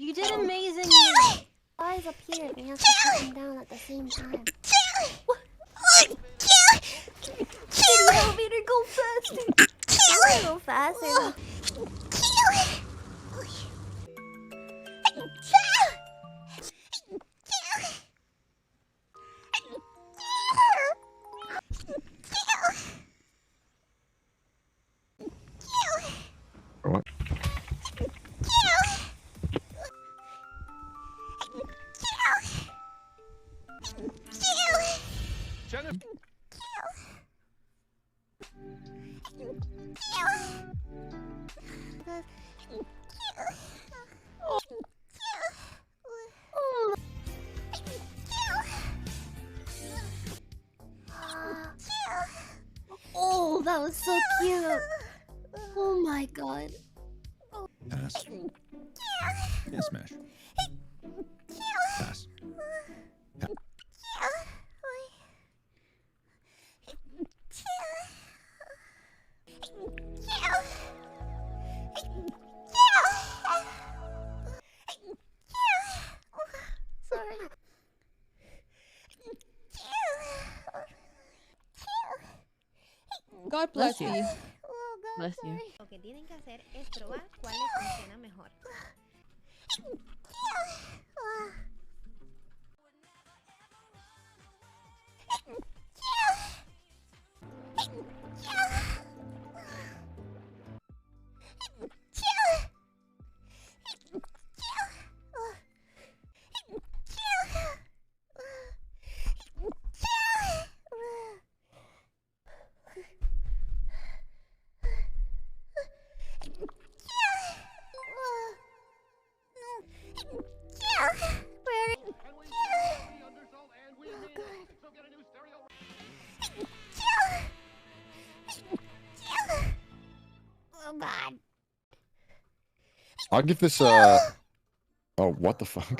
You did amazing. Eyes up here. We have to put them down at the same time. The elevator, go faster. I'm gonna go faster. What? Oh, that was so cute. Oh my god. Pass. Yeah, smash. Pass. Sorry. God bless you. Oh, God, Bless you. sorry. Lo que tienen que hacer es probar cuál les funciona mejor. Oh, God. I'll give this Oh, what the fuck?